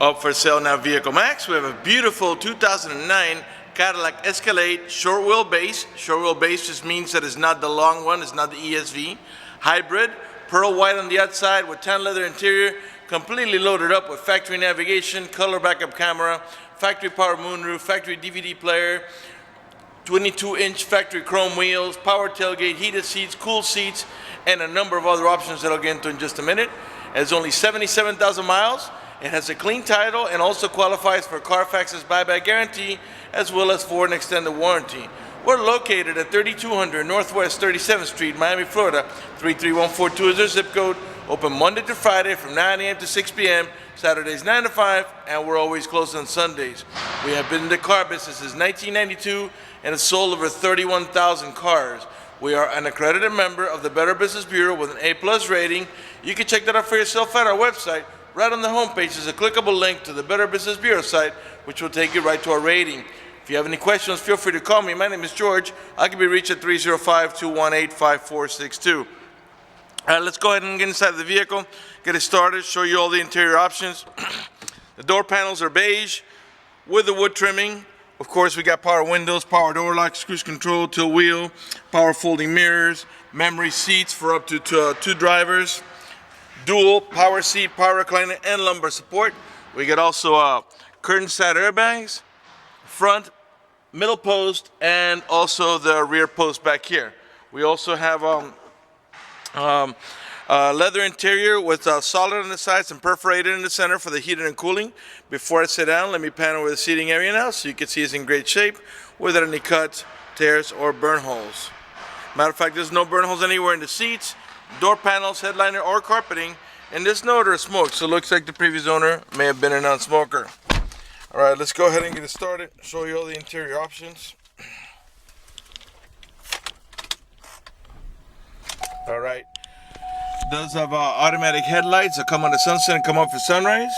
Up for sale now, Vehiclemax. We have a beautiful 2009 Cadillac Escalade short wheelbase. Short wheelbase just means that it's not the long one, it's not the ESV. Hybrid, pearl white on the outside with tan leather interior, completely loaded up with factory navigation, color backup camera, factory power moonroof, factory DVD player, 22-inch factory chrome wheels, power tailgate, heated seats, cool seats, and a number of other options that I'll get into in just a minute. It has only 77,000 miles. It has a clean title and also qualifies for Carfax's buyback guarantee as well as for an extended warranty. We're located at 3200 Northwest 37th Street, Miami, Florida. 33142 is our zip code. Open Monday to Friday from 9 a.m. to 6 p.m. Saturdays 9 to 5, and we're always closed on Sundays. We have been in the car business since 1992 and have sold over 31,000 cars. We are an accredited member of the Better Business Bureau with an A+ rating. You can check that out for yourself at our website. Right on the homepage is a clickable link to the Better Business Bureau site, which will take you right to our rating. If you have any questions, feel free to call me. My name is George. I can be reached at 305-218-5462. All right, let's go ahead and get inside the vehicle, get it started, show you all the interior options. The door panels are beige with the wood trimming. Of course, we got power windows, power door locks, cruise control, tilt wheel, power folding mirrors, memory seats for up to two drivers, dual power seat, power recliner, and lumbar support. We got also curtain side airbags, front, middle post, and also the rear post back here. We also have leather interior with solid on the sides and perforated in the center for the heating and cooling. Before I sit down, let me pan over the seating area now so you can see it's in great shape without any cuts, tears, or burn holes. Matter of fact, there's no burn holes anywhere in the seats, door panels, headliner, or carpeting, and there's no odor of smoke, so it looks like the previous owner may have been a non-smoker. All right, let's go ahead and get it started, show you all the interior options. All right, it does have automatic headlights that come on the sunset and come up for sunrise.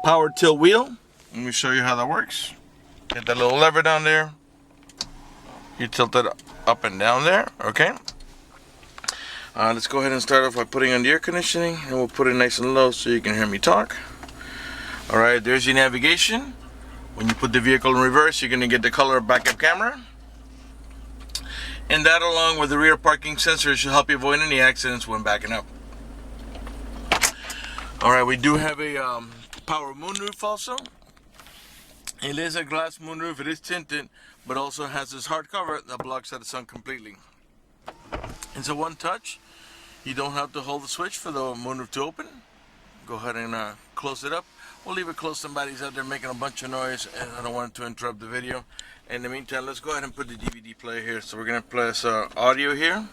Power tilt wheel, let me show you how that works. Get that little lever down there, you tilt it up and down there, okay? Let's go ahead and start off by putting on the air conditioning, and we'll put it nice and low so you can hear me talk. Alright, there's your navigation. When you put the vehicle in reverse, you're going to get the color backup camera. And that, along with the rear parking sensors, should help you avoid any accidents when backing up. Alright, we do have a power moonroof also. It is a glass moonroof, it is tinted, but also has this hard cover that blocks out the sun completely. It's a one touch. You don't have to hold the switch for the moonroof to open. Go ahead and close it up. We'll leave it closed. Somebody's out there making a bunch of noise and I don't want it to interrupt the video. In the meantime, let's go ahead and put the DVD player here. So we're going to press audio here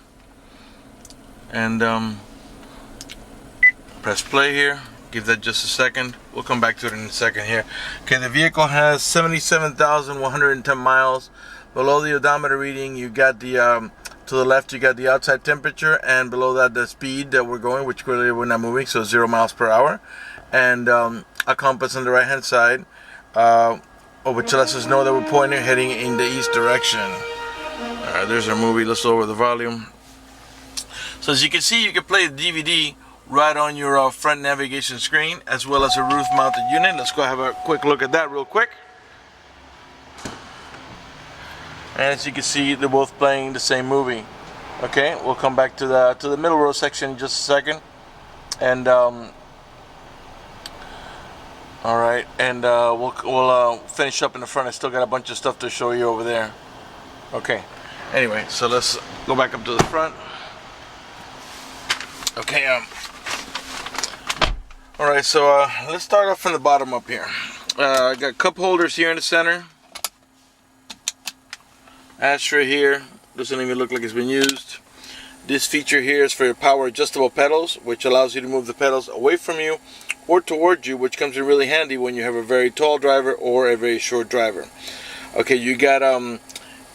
and press play here. Give that just a second. We'll come back to it in a second here. Okay, the vehicle has 77,110 miles. Below the odometer reading, you got the to the left, you got the outside temperature, and below that, the speed that we're going, which clearly we're not moving, so 0 miles per hour. And a compass on the right-hand side, which lets us know that we're pointing, heading in the east direction. Alright, there's our movie. Let's lower the volume. So as you can see, you can play the DVD right on your front navigation screen, as well as a roof-mounted unit. Let's go have a quick look at that real quick. And as you can see, they're both playing the same movie. Okay, we'll come back to the middle row section in just a second. And all right, and we'll finish up in the front. I still got a bunch of stuff to show you over there. Okay. Anyway, so let's go back up to the front. Okay. All right, so let's start off from the bottom up here. I got cup holders here in the center. Ashtray here, doesn't even look like it's been used. This feature here is for your power adjustable pedals, which allows you to move the pedals away from you or towards you, which comes in really handy when you have a very tall driver or a very short driver. Okay, you got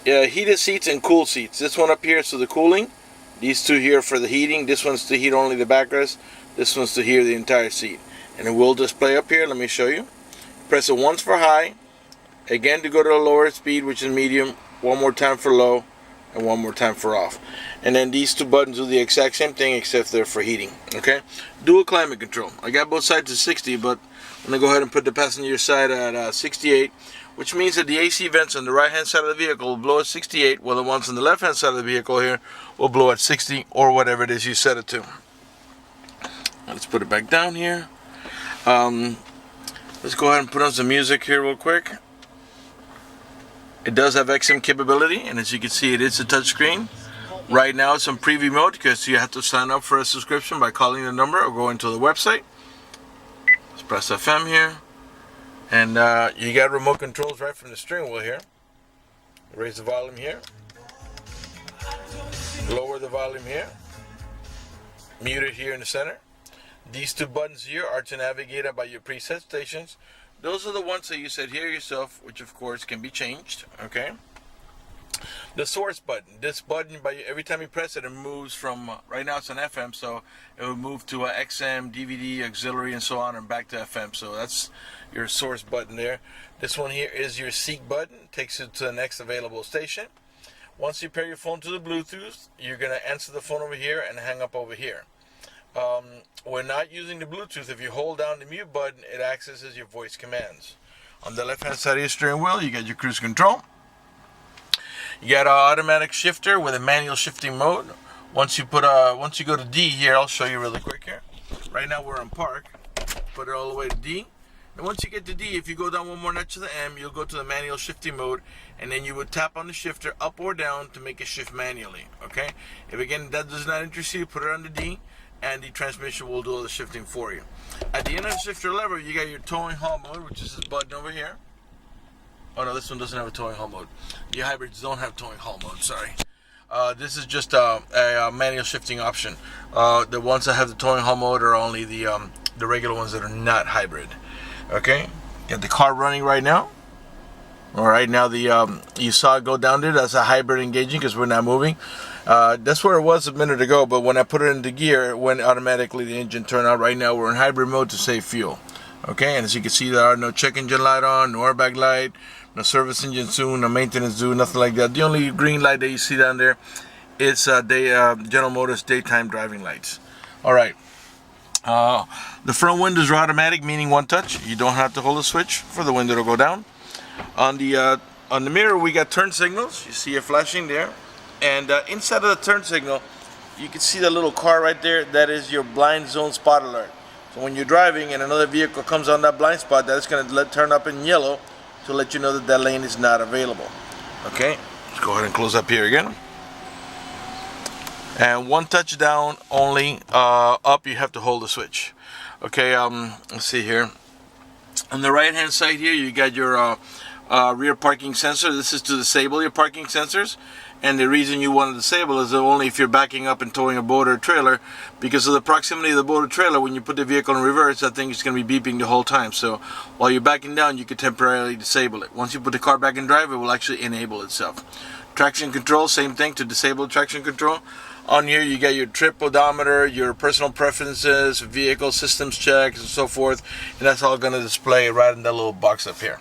heated seats and cool seats. This one up here is for the cooling. These two here for the heating. This one's to heat only the backrest. This one's to heat the entire seat. And it will display up here. Let me show you. Press it once for high. Again to go to a lower speed, which is medium. One more time for low. and one more time for off. And then these two buttons do the exact same thing except they're for heating. Okay, dual climate control. I got both sides at 60, but I'm gonna go ahead and put the passenger side at 68, which means that the AC vents on the right hand side of the vehicle will blow at 68, while the ones on the left hand side of the vehicle here will blow at 60, or whatever it is you set it to. Let's put it back down here. Let's go ahead and put on some music here real quick. It does have XM capability, and as you can see, it is a touchscreen. Right now it's on preview mode because you have to sign up for a subscription by calling the number or going to the website. Let's press FM here, and you got remote controls right from the steering wheel here. Raise the volume here, lower the volume here, mute it here in the center. These two buttons here are to navigate by your preset stations. Those are the ones that you set here yourself, which of course can be changed. Okay. The source button. This button, every time you press it, it moves from, right now it's on FM, so it will move to XM, DVD, auxiliary, and so on, and back to FM. So that's your source button there. This one here is your seek button. Takes you to the next available station. Once you pair your phone to the Bluetooth, you're going to answer the phone over here and hang up over here. We're not using the Bluetooth. If you hold down the mute button, it accesses your voice commands. On the left hand side of your steering wheel, you got your cruise control. You got an automatic shifter with a manual shifting mode. Once you go to D here, I'll show you really quick here. Right now we're on park. Put it all the way to D. And once you get to D, if you go down one more notch to the M, you'll go to the manual shifting mode, and then you would tap on the shifter up or down to make it shift manually. Okay? If again that does not interest you, put it on the D, and the transmission will do all the shifting for you. At the end of the shifter lever, you got your towing haul mode, which is this button over here. Oh no, this one doesn't have a towing haul mode. The hybrids don't have towing haul mode, sorry. This is just a manual shifting option. The ones that have the towing haul mode are only the regular ones that are not hybrid. Okay, got the car running right now. All right, now you saw it go down there. That's a hybrid engaging because we're not moving. That's where it was a minute ago, but when I put it into gear, it went automatically the engine turned on. Right now we're in hybrid mode to save fuel. Okay, and as you can see, there are no check engine light on, no airbag light, no service engine soon, no maintenance due, nothing like that. The only green light that you see down there is General Motors daytime driving lights. All right. The front windows are automatic, meaning one touch. You don't have to hold a switch for the window to go down. On the mirror, we got turn signals. You see it flashing there. And inside of the turn signal, you can see the little car right there. That is your blind zone spot alert. So when you're driving and another vehicle comes on that blind spot, that's going to turn up in yellow to let you know that that lane is not available. Okay, let's go ahead and close up here again. And one touch down only. Up, you have to hold the switch. Okay, let's see here. On the right hand side here, you got your rear parking sensor. This is to disable your parking sensors. And the reason you want to disable is only if you're backing up and towing a boat or a trailer. Because of the proximity of the boat or trailer, when you put the vehicle in reverse, that thing is going to be beeping the whole time. So while you're backing down, you can temporarily disable it. Once you put the car back in drive, it will actually enable itself. Traction control, same thing, to disable traction control. On here, you got your trip odometer, your personal preferences, vehicle systems checks, and so forth. And that's all going to display right in that little box up here.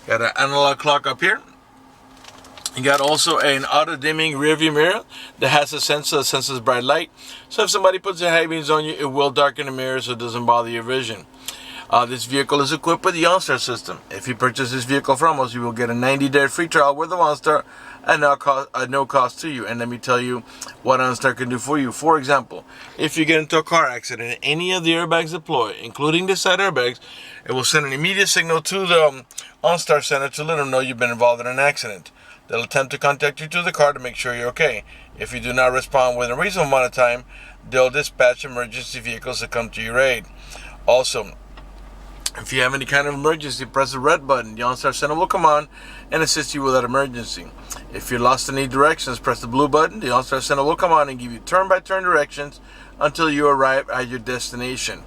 Got an analog clock up here. You got also an auto-dimming rear view mirror that has a sensor that senses bright light. So if somebody puts their high beams on you, it will darken the mirror so it doesn't bother your vision. This vehicle is equipped with the OnStar system. If you purchase this vehicle from us, you will get a 90-day free trial with the OnStar at no cost to you. And let me tell you what OnStar can do for you. For example, if you get into a car accident and any of the airbags deploy, including the side airbags, it will send an immediate signal to the OnStar center to let them know you've been involved in an accident. They'll attempt to contact you to the car to make sure you're okay. If you do not respond within a reasonable amount of time, they'll dispatch emergency vehicles to come to your aid. Also, if you have any kind of emergency, press the red button. The OnStar Center will come on and assist you with that emergency. If you're lost in any directions, press the blue button. The OnStar Center will come on and give you turn-by-turn directions until you arrive at your destination.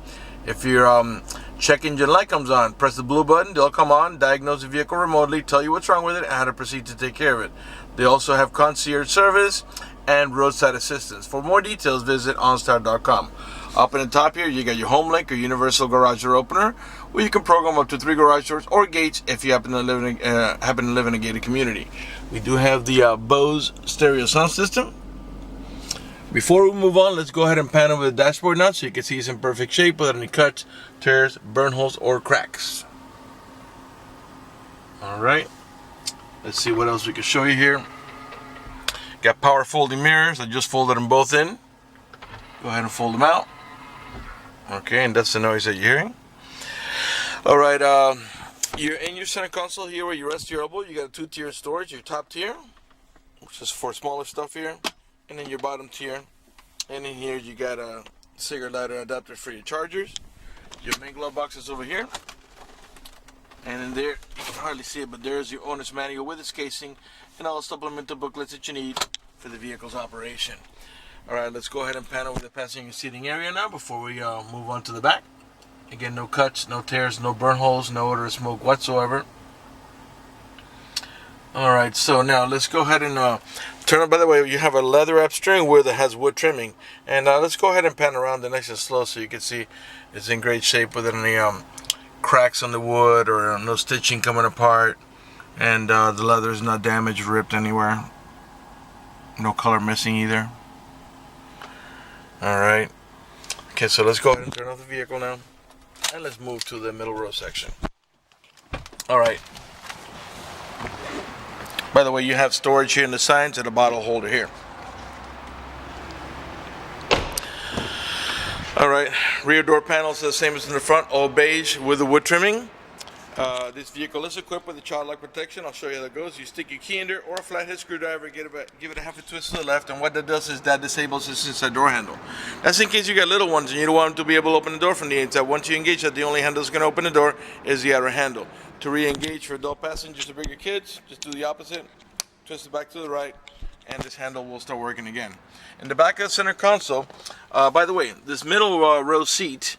If your check engine light comes on, press the blue button. They'll come on, diagnose the vehicle remotely, tell you what's wrong with it, and how to proceed to take care of it. They also have concierge service and roadside assistance. For more details, visit OnStar.com. Up in the top here, you got your home link or universal garage door opener or you can program up to 3 garage doors or gates if you happen to live in a gated community. We do have the Bose stereo sound system. Before we move on, let's go ahead and pan over the dashboard now so you can see it's in perfect shape without any cuts, tears, burn holes, or cracks. Alright, let's see what else we can show you here. Got power folding mirrors. I just folded them both in. Go ahead and fold them out. Okay, and that's the noise that you're hearing. Alright, you're in your center console here where you rest your elbow. You got a 2-tier storage, your top tier, which is for smaller stuff here. And then your bottom tier, and in here you got a cigarette lighter adapter for your chargers. Your main glove box is over here, and in there you can hardly see it, but there's your owner's manual with its casing and all the supplemental booklets that you need for the vehicle's operation. Alright, let's go ahead and pan over the passenger seating area now before we move on to the back. Again, no cuts, no tears, no burn holes, no odor of smoke whatsoever. Alright, so now let's go ahead and turn on. By the way, you have a leather wrap steering wheel that has wood trimming. And let's go ahead and pan around the nice and slow so you can see it's in great shape without any cracks on the wood or no stitching coming apart. And the leather is not damaged, ripped anywhere. No color missing either. Alright. Okay, so let's go ahead and turn off the vehicle now. And let's move to the middle row section. Alright. By the way, you have storage here in the sides and a bottle holder here. Alright, rear door panels are the same as in the front, all beige with the wood trimming. This vehicle is equipped with a child lock protection. I'll show you how that goes. You stick your key in there or a flathead screwdriver, give it a half a twist to the left, and what that does is that disables this inside door handle. That's in case you got little ones and you don't want them to be able to open the door from the inside. Once you engage that, the only handle that's going to open the door is the outer handle. To re-engage for adult passengers or bigger kids, just do the opposite. Twist it back to the right, and this handle will start working again. In the back of the center console, by the way, this middle row seat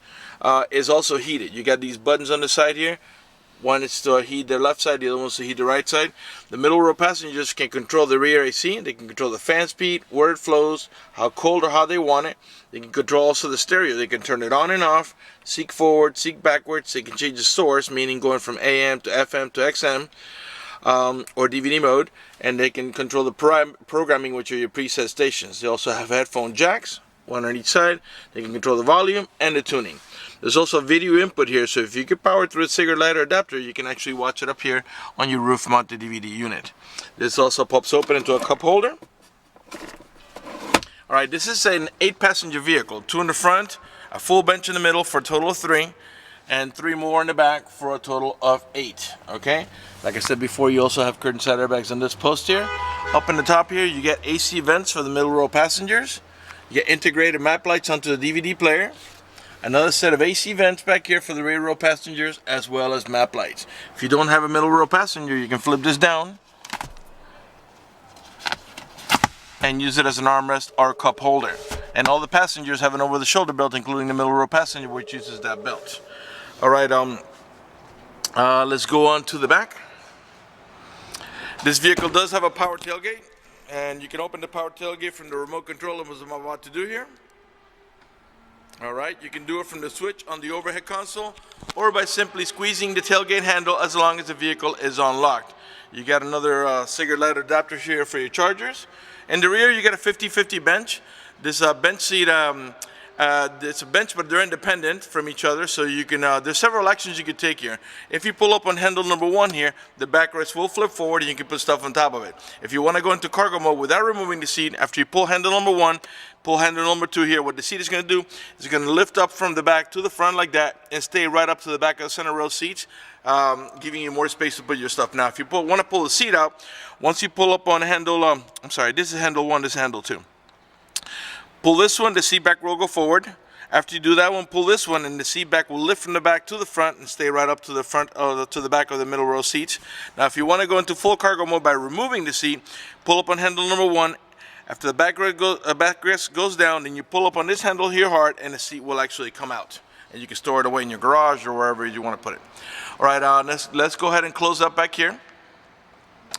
is also heated. You got these buttons on the side here. One is to heat the left side, the other one is to heat the right side. The middle row passengers can control the rear AC. They can control the fan speed, where it flows, how cold or how they want it. They can control also the stereo. They can turn it on and off, seek forward, seek backwards. They can change the source, meaning going from AM to FM to XM. Or DVD mode, and they can control the programming, which are your preset stations. They also have headphone jacks, one on each side. They can control the volume and the tuning. There's also a video input here, so if you can power through a cigarette lighter adapter, you can actually watch it up here on your roof mounted DVD unit. This also pops open into a cup holder. Alright, this is an 8-passenger vehicle, 2 in the front, a full bench in the middle for a total of 3, and 3 more in the back for a total of 8. Okay, like I said before, you also have curtain side airbags on this post here. Up in the top here, you get AC vents for the middle row passengers. You get integrated map lights onto the DVD player. Another set of AC vents back here for the rear row passengers, as well as map lights. If you don't have a middle row passenger, you can flip this down and use it as an armrest or cup holder. And all the passengers have an over-the-shoulder belt, including the middle row passenger, which uses that belt. Alright, let's go on to the back. This vehicle does have a power tailgate, and you can open the power tailgate from the remote control, as I'm about to do here. Alright, you can do it from the switch on the overhead console, or by simply squeezing the tailgate handle as long as the vehicle is unlocked. You got another cigarette lighter adapter here for your chargers. In the rear, you got a 50-50 bench. This bench seat, it's a bench, but they're independent from each other, so you can, there's several actions you can take here. If you pull up on handle number 1 here, the backrest will flip forward and you can put stuff on top of it. If you want to go into cargo mode without removing the seat, after you pull handle number 1, pull handle number 2 here, what the seat is going to do is going to lift up from the back to the front like that and stay right up to the back of the center row seats, giving you more space to put your stuff. Now, if you want to pull the seat out, once you pull up on handle, I'm sorry, this is handle 1, this is handle 2. Pull this one, the seat back will go forward. After you do that one, pull this one, and the seat back will lift from the back to the front and stay right up to the front, to the back of the middle row seats. Now, if you want to go into full cargo mode by removing the seat, pull up on handle number 1. After the backrest goes down, then you pull up on this handle here hard, and the seat will actually come out. And you can store it away in your garage or wherever you want to put it. All right, let's go ahead and close up back here.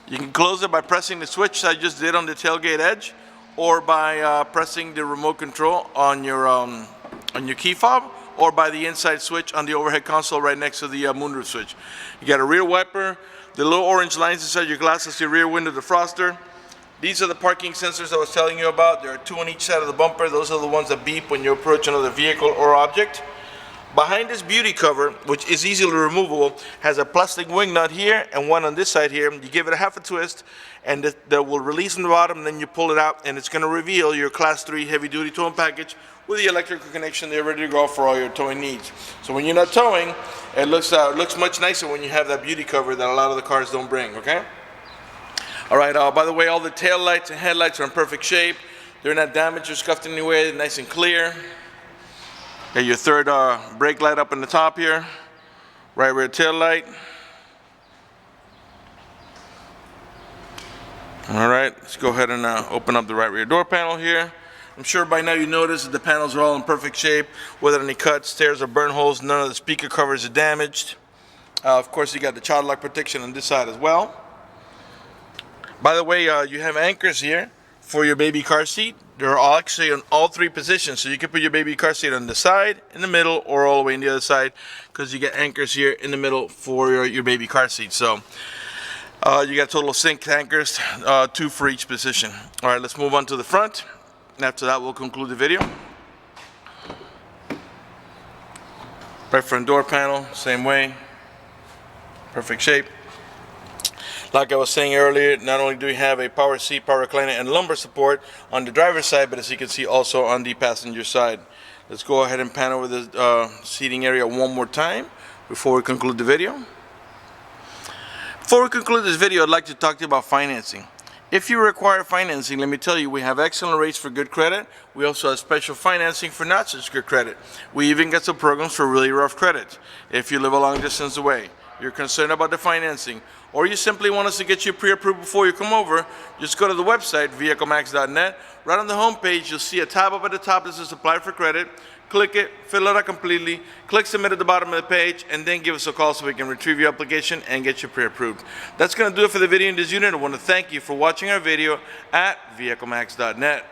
You can close it by pressing the switch I just did on the tailgate edge, or by pressing the remote control on your key fob, or by the inside switch on the overhead console right next to the moonroof switch. You got a rear wiper, the little orange lines inside your glass, that's your rear window defroster. These are the parking sensors I was telling you about. There are 2 on each side of the bumper. Those are the ones that beep when you approach another vehicle or object. Behind this beauty cover, which is easily removable, has a plastic wing nut here and one on this side here. You give it a half a twist and that will release from the bottom, and then you pull it out and it's going to reveal your Class 3 heavy duty towing package with the electrical connection there ready to go for all your towing needs. So when you're not towing, it looks much nicer when you have that beauty cover that a lot of the cars don't bring, okay? All right, by the way, all the tail lights and headlights are in perfect shape. They're not damaged or scuffed in any way, they're nice and clear. Got your third brake light up in the top here, right rear tail light. All right, let's go ahead and open up the right rear door panel here. I'm sure by now you noticed that the panels are all in perfect shape, without any cuts, tears, or burn holes. None of the speaker covers are damaged. Of course, you got the child lock protection on this side as well. By the way, you have anchors here for your baby car seat. They're all actually on all 3 positions, so you can put your baby car seat on the side, in the middle, or all the way on the other side, because you get anchors here in the middle for your baby car seat. So you got a total of 6 anchors, 2 for each position. All right, let's move on to the front. And after that, we'll conclude the video. Right front door panel, same way, perfect shape. Like I was saying earlier, not only do we have a power seat, power recliner, and lumbar support on the driver's side, but as you can see also on the passenger side. Let's go ahead and pan over the seating area one more time before we conclude the video. Before we conclude this video, I'd like to talk to you about financing. If you require financing, let me tell you, we have excellent rates for good credit. We also have special financing for not such good credit. We even got some programs for really rough credit. If you live a long distance away, you're concerned about the financing, or you simply want us to get you pre-approved before you come over, just go to the website, vehiclemax.net. Right on the home page, you'll see a tab up at the top that says Apply for Credit. Click it, fill it out completely, click Submit at the bottom of the page, and then give us a call so we can retrieve your application and get you pre-approved. That's going to do it for the video in this unit. I want to thank you for watching our video at vehiclemax.net.